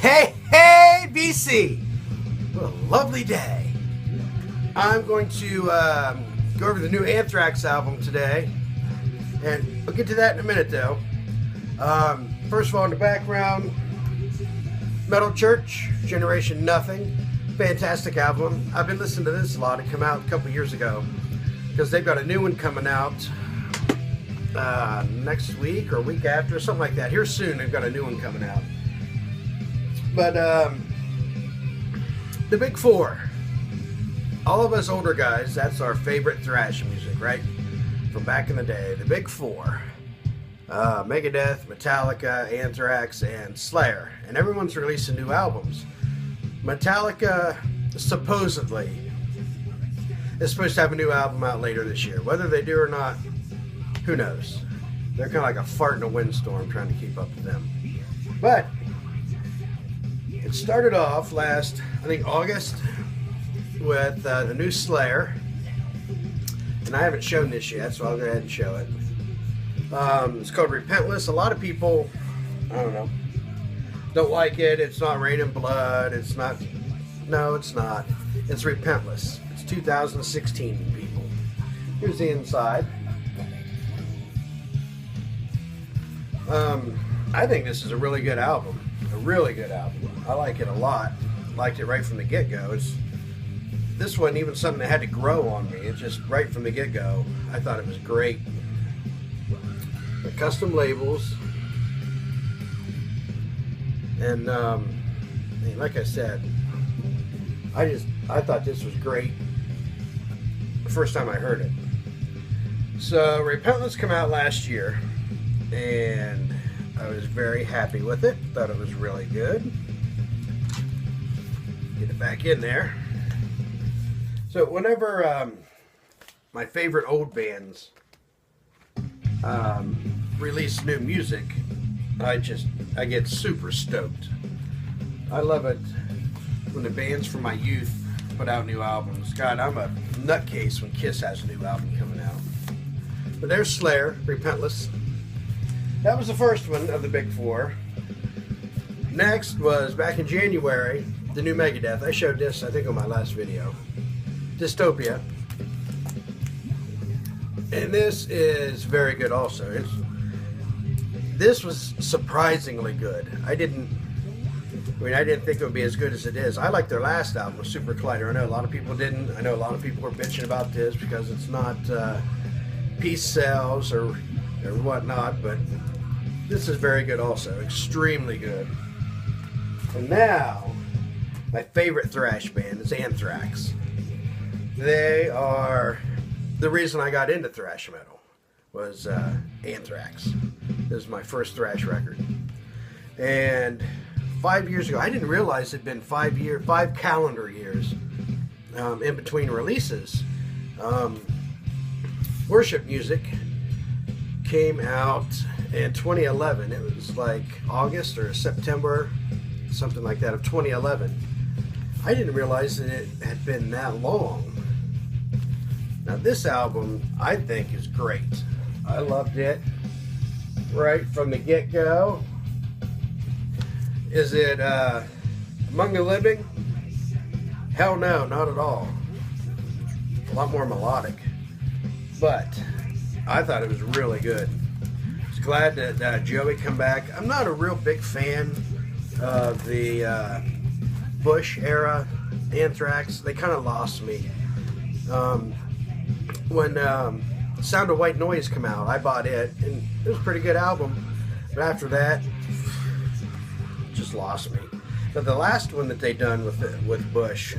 Hey, BC! What a lovely day. I'm going to go over the new Anthrax album today, and we'll get to that in a minute though. First of all, in the background, Metal Church, Generation Nothing. Fantastic album. I've been listening to this a lot. It came out a couple years ago because they've got a new one coming out next week or week after, something like that. Here soon, they've got a new one coming out. But the Big Four, all of us older guys, that's our favorite thrash music, right? From back in the day. The Big Four, Megadeth, Metallica, Anthrax, and Slayer. And everyone's releasing new albums. Metallica supposedly is supposed to have a new album out later this year. Whether they do or not, who knows? They're kind of like a fart in a windstorm trying to keep up with them. But it started off last, I think, August with the new Slayer. And I haven't shown this yet, so I'll go ahead and show it. It's called Repentless. A lot of people, I don't know, don't like it. It's not Raining Blood. It's not. No, it's not. It's Repentless. It's 2016, people. Here's the inside. I think this is a really good album. A really good album. I like it a lot. Liked it right from the get-go. This wasn't even something that had to grow on me. It's just right from the get-go. I thought it was great. The custom labels. And like I said, I thought this was great the first time I heard it. So Repentless came out last year, and I was very happy with it. Thought it was really good. Get it back in there. So whenever my favorite old bands release new music, I get super stoked. I love it when the bands from my youth put out new albums. God, I'm a nutcase when Kiss has a new album coming out. But there's Slayer, Repentless. That was the first one of the Big Four. Next was, back in January, the new Megadeth. I showed this, I think, on my last video. Dystopia. And this is very good also. This was surprisingly good. I didn't think it would be as good as it is. I like their last album, Super Collider. I know a lot of people didn't. I know a lot of people were bitching about this because it's not Peace Sells or whatnot, but this is very good also. Extremely good. And now, my favorite thrash band is Anthrax. They are the reason I got into thrash metal was Anthrax. This is my first thrash record. And 5 years ago, I didn't realize it'd been 5 calendar years in between releases. Worship Music came out in 2011. It was like August or September, something like that, of 2011. I didn't realize that it had been that long. Now this album, I think, is great. I loved it right from the get-go. Is it Among the Living? Hell no, not at all. A lot more melodic. But I thought it was really good. I was glad that Joey come back. I'm not a real big fan of the Bush era Anthrax. They kind of lost me. When Sound of White Noise came out, I bought it, and it was a pretty good album. But after that, just lost me. But the last one that they done with Bush,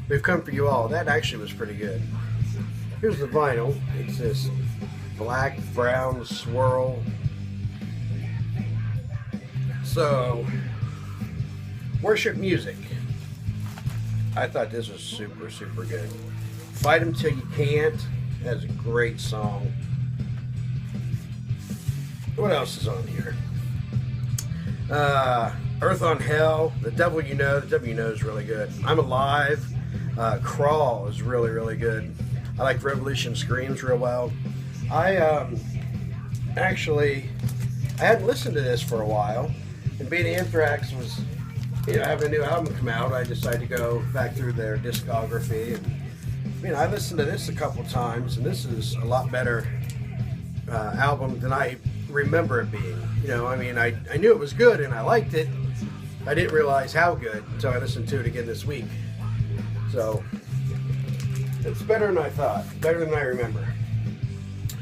We've Come For You All, that actually was pretty good. Here's the vinyl. It's this black, brown swirl. So, Worship Music. I thought this was super, super good. Fight 'Em Till You Can't. That's a great song. What else is on here? Earth on Hell, The Devil You Know. The Devil You Know is really good. I'm Alive. Crawl is really, really good. I like Revolution Screams real well. I actually I hadn't listened to this for a while, and being Anthrax was, having a new album come out, I decided to go back through their discography, and I listened to this a couple times, and this is a lot better album than I remember it being. I knew it was good and I liked it. I didn't realize how good until I listened to it again this week. So it's better than I thought, better than I remember.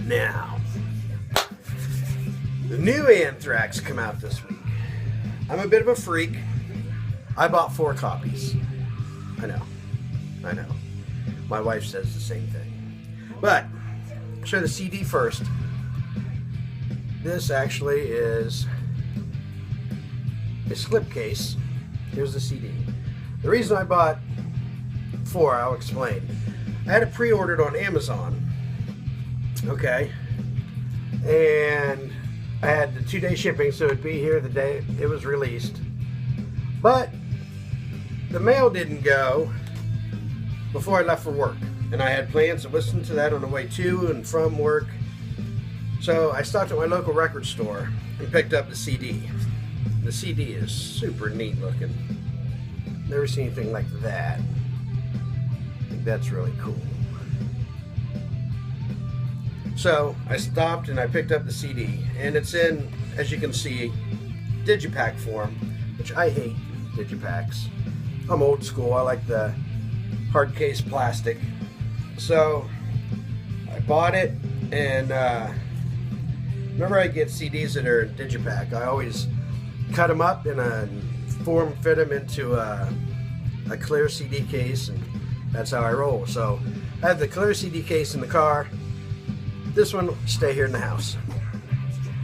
Now, the new Anthrax come out this week. I'm a bit of a freak. I bought 4 copies. I know. My wife says the same thing. But I'll show the CD first. This actually is a slipcase. Here's the CD. The reason I bought 4, I'll explain. I had it pre-ordered on Amazon. Okay. And I had the 2-day shipping, so it'd be here the day it was released. But the mail didn't go before I left for work. And I had plans to listen to that on the way to and from work. So I stopped at my local record store and picked up the CD. The CD is super neat looking. Never seen anything like that. I think that's really cool. So I stopped and I picked up the CD, and it's in, as you can see, digipack form, which I hate digipacks. I'm old school. I like the hard case plastic. So I bought it, and whenever I get CDs that are in digipack, I always cut them up in a form, fit them into a clear CD case, and that's how I roll. So I have the clear CD case in the car. This one will stay here in the house.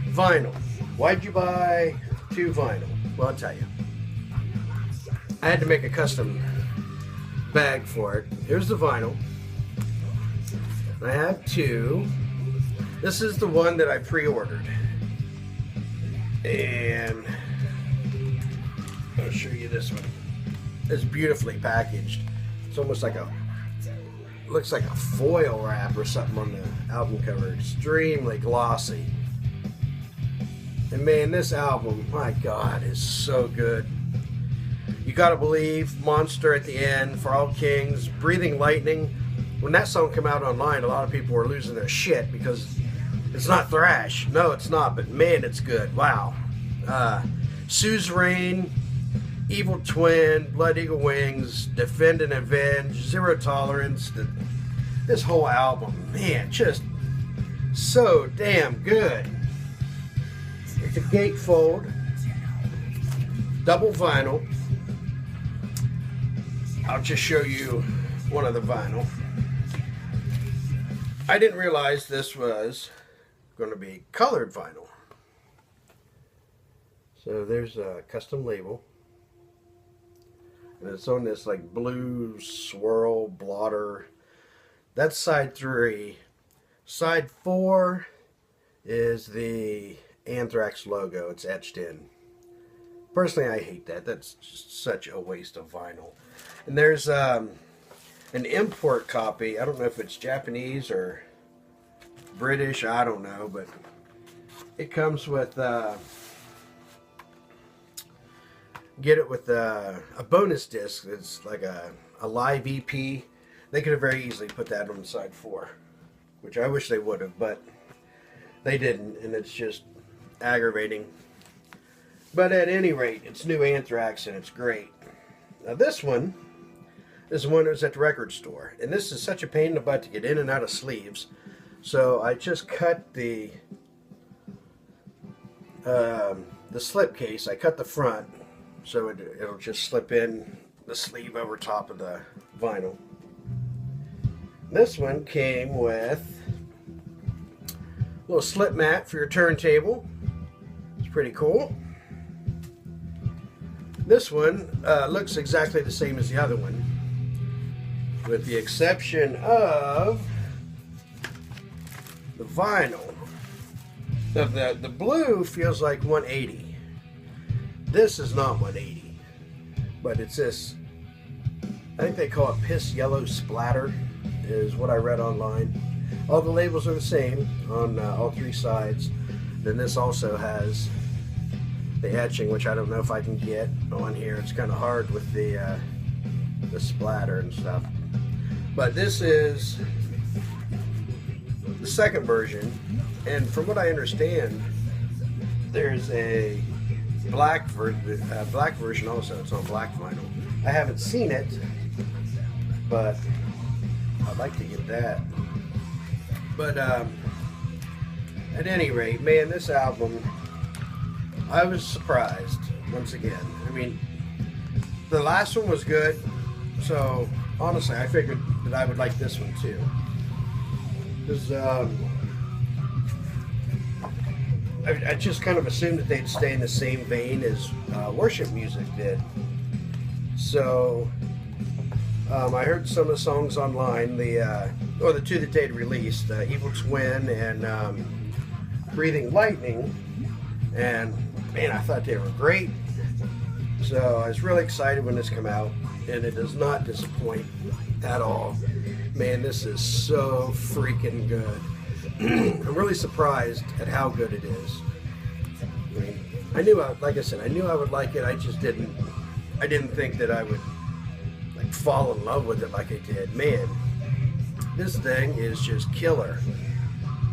Vinyl. Why'd you buy 2 vinyl? Well, I'll tell you. I had to make a custom bag for it. Here's the vinyl. I have 2. This is the one that I pre-ordered. And I'll show you this one. It's beautifully packaged. It's almost like looks like a foil wrap or something on the album cover. Extremely glossy. And man, this album, my God, is so good. You Gotta Believe, Monster at the end, For All Kings, Breathing Lightning. When that song came out online, a lot of people were losing their shit because it's not thrash. No, it's not, but man, it's good. Wow. Suzerain, Evil Twin, Blood Eagle Wings, Defend and Avenge, Zero Tolerance. This whole album, man, just so damn good. It's a gatefold, double vinyl. I'll just show you one of the vinyl. I didn't realize this was going to be colored vinyl. So there's a custom label. And it's on this like blue swirl blotter. That's side 3. Side 4 is the Anthrax logo. It's etched in. Personally, I hate that. That's just such a waste of vinyl. And there's an import copy. I don't know if it's Japanese or British. I don't know, but it comes with get it with a bonus disc. It's like a live EP. They could have very easily put that on side 4, which I wish they would have, but they didn't, and it's just aggravating. But at any rate, it's new Anthrax, and it's great. Now this one is the one that was at the record store, and this is such a pain in the butt to get in and out of sleeves. So I just cut the slipcase. I cut the front, so it'll just slip in the sleeve over top of the vinyl. This one came with a little slip mat for your turntable. It's pretty cool. This one looks exactly the same as the other one, with the exception of the vinyl. The blue feels like 180. This is not 180, but it's this, I think they call it piss yellow splatter, is what I read online. All the labels are the same on all 3 sides. Then this also has the etching, which I don't know if I can get on here. It's kind of hard with the splatter and stuff. But this is the second version, and from what I understand, there's a black version also. It's on black vinyl. I haven't seen it, but I'd like to get that. But at any rate, man, this album, I was surprised once again. I mean, the last one was good, so honestly, I figured that I would like this one too. Because I just kind of assumed that they'd stay in the same vein as worship music did. So I heard some of the songs online, the two that they'd released, Evil Twin and Breathing Lightning, and man, I thought they were great. So I was really excited when this came out, and it does not disappoint at all. Man, this is so freaking good. I'm really surprised at how good it is. I mean, like I said, I knew I would like it. I just didn't think that I would like fall in love with it like I did. Man, this thing is just killer.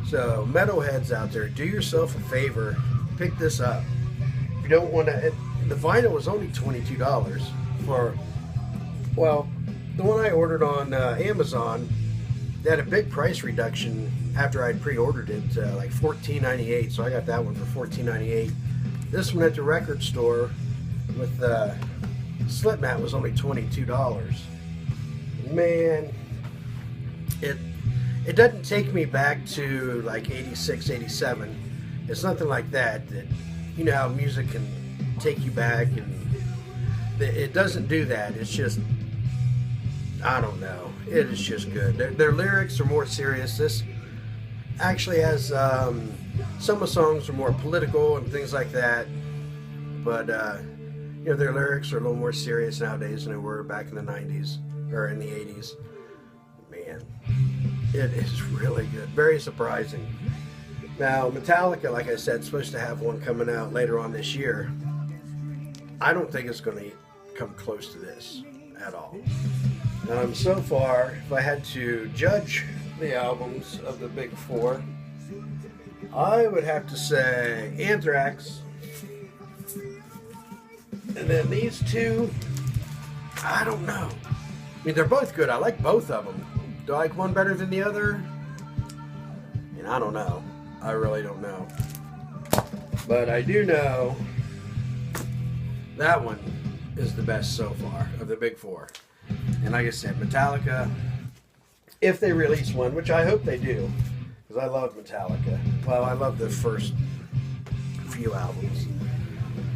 So metalheads out there, do yourself a favor, pick this up. If you don't want to, the vinyl was only $22 for, well, the one I ordered on Amazon, they had a big price reduction after I'd pre-ordered it, like $14.98, so I got that one for $14.98. This one at the record store with Slipmat was only $22. Man, it doesn't take me back to like 86, 87. It's nothing like that, you know how music can take you back, and it doesn't do that. It's just, I don't know, it is just good. Their lyrics are more serious. This actually has some of the songs are more political and things like that, but you know, their lyrics are a little more serious nowadays than they were back in the 90s or in the 80s. Man, it is really good. Very surprising. Now, Metallica, like I said, is supposed to have one coming out later on this year. I don't think it's going to come close to this at all. So far, if I had to judge the albums of the big four, I would have to say Anthrax. And then these two, I don't know. I mean, they're both good. I like both of them. Do I like one better than the other? And I don't know. I really don't know. But I do know that one is the best so far of the big four. And like I said, Metallica, if they release one, which I hope they do, because I love Metallica. Well, I love the first few albums.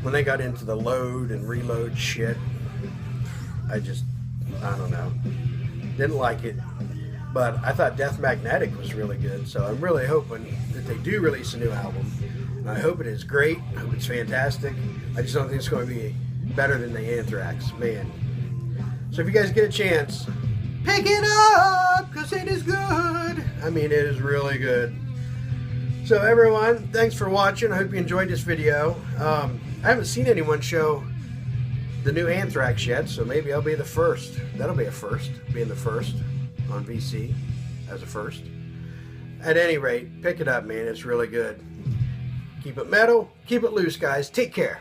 When they got into the load and reload shit, I don't know. Didn't like it. But I thought Death Magnetic was really good, so I'm really hoping that they do release a new album. And I hope it is great. I hope it's fantastic. I just don't think it's going to be better than the Anthrax. Man. So if you guys get a chance, pick it up, because it is good. I mean, it is really good. So everyone, thanks for watching. I hope you enjoyed this video. I haven't seen anyone show the new Anthrax yet, so maybe I'll be the first. That'll be a first, being the first on VC as a first. At any rate, pick it up, man. It's really good. Keep it metal, keep it loose, guys. Take care.